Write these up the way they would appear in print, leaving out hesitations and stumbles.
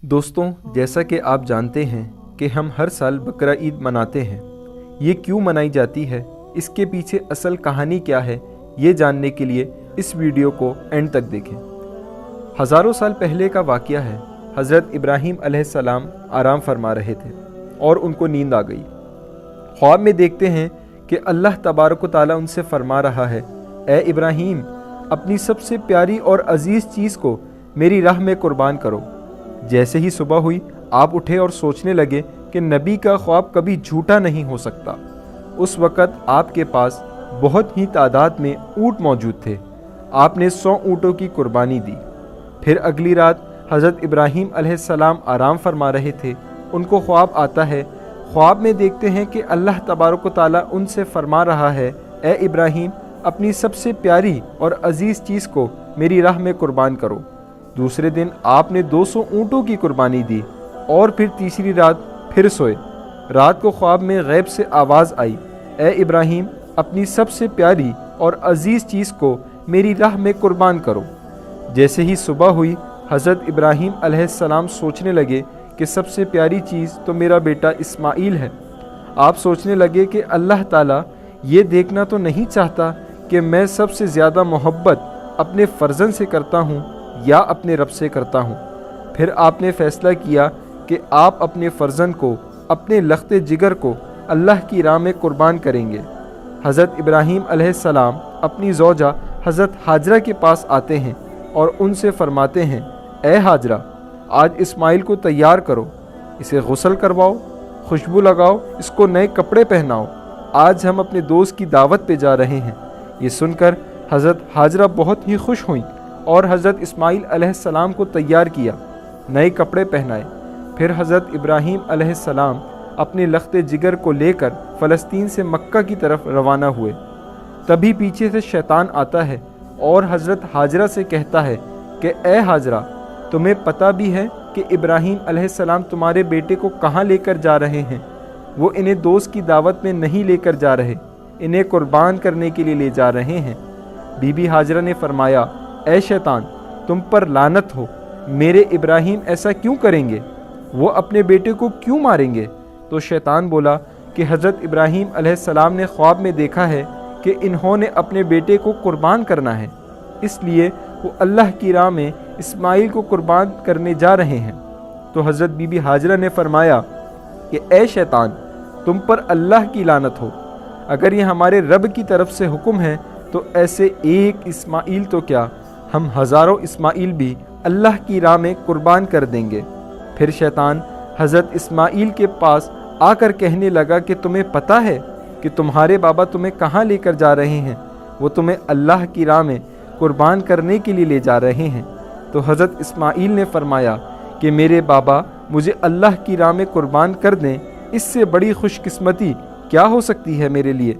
दोस्तों, जैसा कि आप जानते हैं कि हम हर साल बकरा ईद मनाते हैं। ये क्यों मनाई जाती है, इसके पीछे असल कहानी क्या है, ये जानने के लिए इस वीडियो को एंड तक देखें। हज़ारों साल पहले का वाक़या है। हज़रत इब्राहीम अलैहिस्सलाम आराम फरमा रहे थे और उनको नींद आ गई। ख्वाब में देखते हैं कि अल्लाह तबारक व तआला उनसे फरमा रहा है, ए इब्राहीम, अपनी सबसे प्यारी और अजीज़ चीज़ को मेरी राह में कुर्बान करो। जैसे ही सुबह हुई, आप उठे और सोचने लगे कि नबी का ख्वाब कभी झूठा नहीं हो सकता। उस वक़्त आपके पास बहुत ही तादाद में ऊँट मौजूद थे। आपने 100 ऊँटों की कुर्बानी दी। फिर अगली रात हज़रत इब्राहीम अलैहिस्सलाम आराम फरमा रहे थे। उनको ख्वाब आता है। ख्वाब में देखते हैं कि अल्लाह तबारक व तआला उनसे फरमा रहा है, ए इब्राहीम, अपनी सबसे प्यारी और अजीज़ चीज़ को मेरी राह में कुर्बान करो। दूसरे दिन आपने 200 ऊँटों की कुर्बानी दी और फिर तीसरी रात फिर सोए। रात को ख्वाब में गैब से आवाज़ आई, ए इब्राहीम, अपनी सबसे प्यारी और अजीज़ चीज़ को मेरी राह में कुर्बान करो। जैसे ही सुबह हुई, हज़रत इब्राहीम अलैहिस्सलाम सोचने लगे कि सबसे प्यारी चीज़ तो मेरा बेटा इस्माइल है। आप सोचने लगे कि अल्लाह ताला ये देखना तो नहीं चाहता कि मैं सबसे ज़्यादा मोहब्बत अपने फ़र्जंद से करता हूँ या अपने रब से करता हूँ। फिर आपने फ़ैसला किया कि आप अपने फ़र्जंद को, अपने लख्ते जिगर को अल्लाह की राह में कुर्बान करेंगे। हज़रत इब्राहीम अलैहिस्सलाम अपनी ज़ौजा हज़रत हाजरा के पास आते हैं और उनसे फरमाते हैं, ए हाजरा, आज इस्माइल को तैयार करो, इसे गुस्ल करवाओ, खुशबू लगाओ, इसको नए कपड़े पहनाओ। आज हम अपने दोस्त की दावत पे जा रहे हैं। ये सुनकर हज़रत हाजरा बहुत ही खुश हुई और हज़रत इस्माइल अलैहिस्सलाम को तैयार किया, नए कपड़े पहनाए। फिर हज़रत इब्राहीम अलैहिस्सलाम अपने लख्ते जिगर को लेकर फ़लस्तीन से मक्का की तरफ रवाना हुए। तभी पीछे से शैतान आता है और हज़रत हाजरा से कहता है कि ए हाजरा, तुम्हें पता भी है कि इब्राहीम अलैहिस्सलाम तुम्हारे बेटे को कहाँ लेकर जा रहे हैं? वो इन्हें दोस्त की दावत में नहीं लेकर जा रहे, इन्हें कुर्बान करने के लिए ले जा रहे हैं। बीबी हाजरा ने फरमाया, ए शैतान, तुम पर लानत हो, मेरे इब्राहीम ऐसा क्यों करेंगे? वो अपने बेटे को क्यों मारेंगे? तो शैतान बोला कि हज़रत इब्राहीम अलैहिस्सलाम ने ख्वाब में देखा है कि इन्होंने अपने बेटे को कुर्बान करना है, इसलिए वो अल्लाह की राह में इस्माइल को कुर्बान करने जा रहे हैं। तो हज़रत बीबी हाजरा ने फरमाया कि ए शैतान, तुम पर अल्लाह की लानत हो, अगर ये हमारे रब की तरफ से हुक्म है तो ऐसे एक इस्माइल तो क्या, हम हज़ारों इस्माइल भी अल्लाह की राह में कुर्बान कर देंगे। फिर शैतान हज़रत इस्माइल के पास आकर कहने लगा कि तुम्हें पता है कि तुम्हारे बाबा तुम्हें कहाँ लेकर जा रहे हैं? वो तुम्हें अल्लाह की राह में कुर्बान करने के लिए ले जा रहे हैं। तो हज़रत इस्माइल ने फरमाया कि मेरे बाबा मुझे अल्लाह की राह में कुर्बान कर दें, इससे बड़ी खुशकिस्मती क्या हो सकती है मेरे लिए।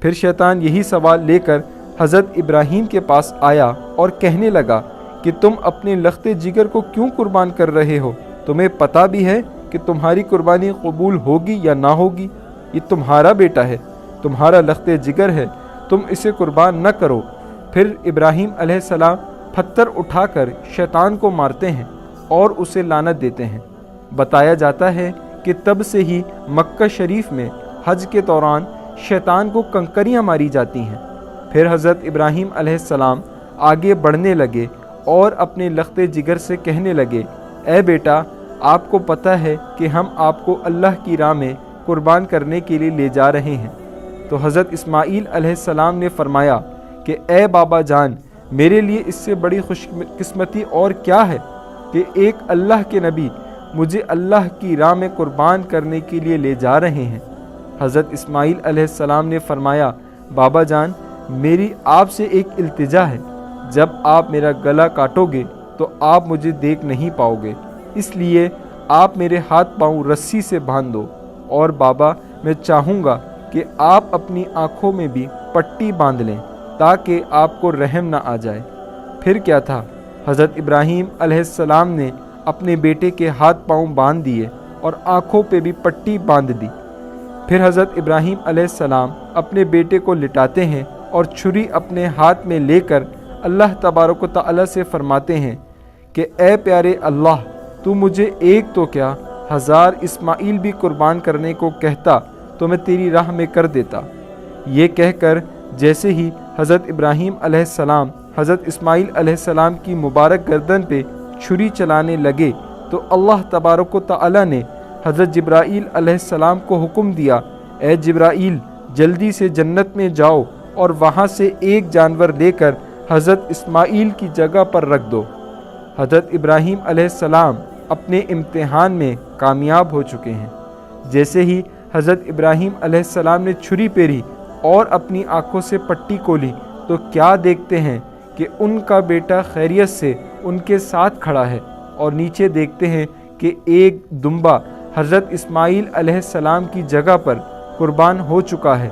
फिर शैतान यही सवाल लेकर हज़रत इब्राहीम के पास आया और कहने लगा कि तुम अपने लख्ते जिगर को क्यों कुर्बान कर रहे हो? तुम्हें पता भी है कि तुम्हारी कुर्बानी कबूल होगी या ना होगी? ये तुम्हारा बेटा है, तुम्हारा लख्ते जिगर है, तुम इसे कुर्बान न करो। फिर इब्राहीम अलैहिस्सलाम पत्थर उठाकर शैतान को मारते हैं और उसे लानत देते हैं। बताया जाता है कि तब से ही मक्का शरीफ में हज के दौरान शैतान को कंकरियाँ मारी जाती हैं। फिर हज़रत इब्राहीम अलैहिस्सलाम आगे बढ़ने लगे और अपने लख्ते जिगर से कहने लगे, ए बेटा, आपको पता है कि हम आपको अल्लाह की राह में कुर्बान करने के लिए ले जा रहे हैं। तो हज़रत इस्माइल अलैहिस्सलाम ने फरमाया कि ए बाबा जान, मेरे लिए इससे बड़ी खुशकिस्मती और क्या है कि एक अल्लाह के नबी मुझे अल्लाह की राह में कुर्बान करने के लिए ले जा रहे हैं। हज़रत इस्माइल अलैहिस्सलाम ने फरमाया, बाबा जान, मेरी आपसे एक इल्तिजा है, जब आप मेरा गला काटोगे तो आप मुझे देख नहीं पाओगे, इसलिए आप मेरे हाथ पांव रस्सी से बांध दो। और बाबा, मैं चाहूँगा कि आप अपनी आँखों में भी पट्टी बांध लें ताकि आपको रहम ना आ जाए। फिर क्या था, हज़रत इब्राहीम अलैहिस्सलाम ने अपने बेटे के हाथ पांव बांध दिए और आँखों पे भी पट्टी बांध दी। फिर हज़रत इब्राहीम अलैहिस्सलाम अपने बेटे को लिटाते हैं और छुरी अपने हाथ में लेकर अल्लाह तबारक व तआला से फरमाते हैं कि ए प्यारे अल्लाह, تو مجھے ایک تو کیا 1000 اسماعیل بھی قربان کرنے کو کہتا تو میں تیری راہ میں کر دیتا۔ یہ کہہ کر جیسے ہی حضرت ابراہیم علیہ السلام حضرت اسماعیل علیہ السلام کی مبارک گردن پہ چھری چلانے لگے تو اللہ تبارک و تعالی نے حضرت جبرائیل علیہ السلام کو حکم دیا، اے جبرائیل جلدی سے جنت میں جاؤ اور وہاں سے ایک جانور لے کر حضرت اسماعیل کی جگہ پر رکھ دو۔ حضرت ابراہیم علیہ السلام اپنے امتحان میں کامیاب ہو چکے ہیں۔ جیسے ہی حضرت ابراہیم علیہ السلام نے چھری پھیری اور اپنی آنکھوں سے پٹی کھولی تو کیا دیکھتے ہیں کہ ان کا بیٹا خیریت سے ان کے ساتھ کھڑا ہے، اور نیچے دیکھتے ہیں کہ ایک دمبا حضرت اسماعیل علیہ السلام کی جگہ پر قربان ہو چکا ہے،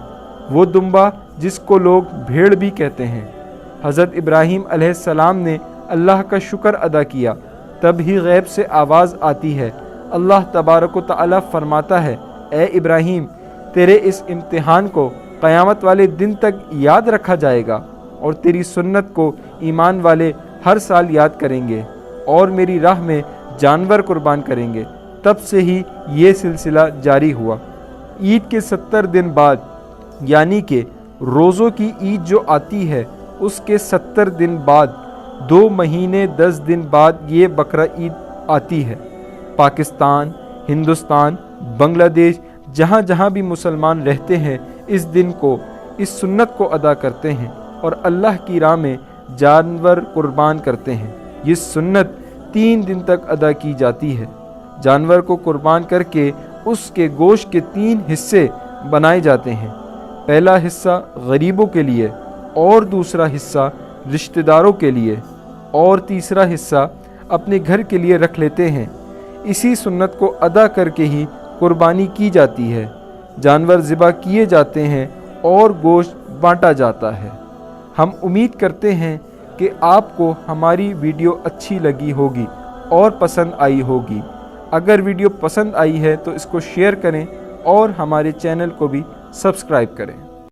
وہ دمبا جس کو لوگ بھیڑ بھی کہتے ہیں۔ حضرت ابراہیم علیہ السلام نے اللہ کا شکر ادا کیا، تب ہی غیب سے آواز آتی ہے، اللہ تبارک و تعالی فرماتا ہے، اے ابراہیم تیرے اس امتحان کو قیامت والے دن تک یاد رکھا جائے گا، اور تیری سنت کو ایمان والے ہر سال یاد کریں گے اور میری راہ میں جانور قربان کریں گے۔ تب سے ہی یہ سلسلہ جاری ہوا۔ عید کے 70 دن بعد یعنی کہ روزوں کی عید جو آتی ہے اس کے 70 دن بعد 2 مہینے 10 دن بعد یہ بقرہ عید آتی ہے۔ پاکستان، ہندوستان، بنگلہ دیش، جہاں جہاں بھی مسلمان رہتے ہیں اس دن کو اس سنت کو ادا کرتے ہیں اور اللہ کی راہ میں جانور قربان کرتے ہیں۔ یہ سنت 3 دن تک ادا کی جاتی ہے۔ جانور کو قربان کر کے اس کے گوشت کے 3 حصے بنائے جاتے ہیں۔ پہلا حصہ غریبوں کے لیے، اور دوسرا حصہ رشتہ داروں کے لیے، اور تیسرا حصہ اپنے گھر کے لیے رکھ لیتے ہیں۔ اسی سنت کو ادا کر کے ہی قربانی کی جاتی ہے۔ جانور ذبح کیے جاتے ہیں اور گوشت بانٹا جاتا ہے۔ ہم امید کرتے ہیں کہ آپ کو ہماری ویڈیو اچھی لگی ہوگی اور پسند آئی ہوگی۔ اگر ویڈیو پسند آئی ہے تو اس کو شیئر کریں اور ہمارے چینل کو بھی سبسکرائب کریں۔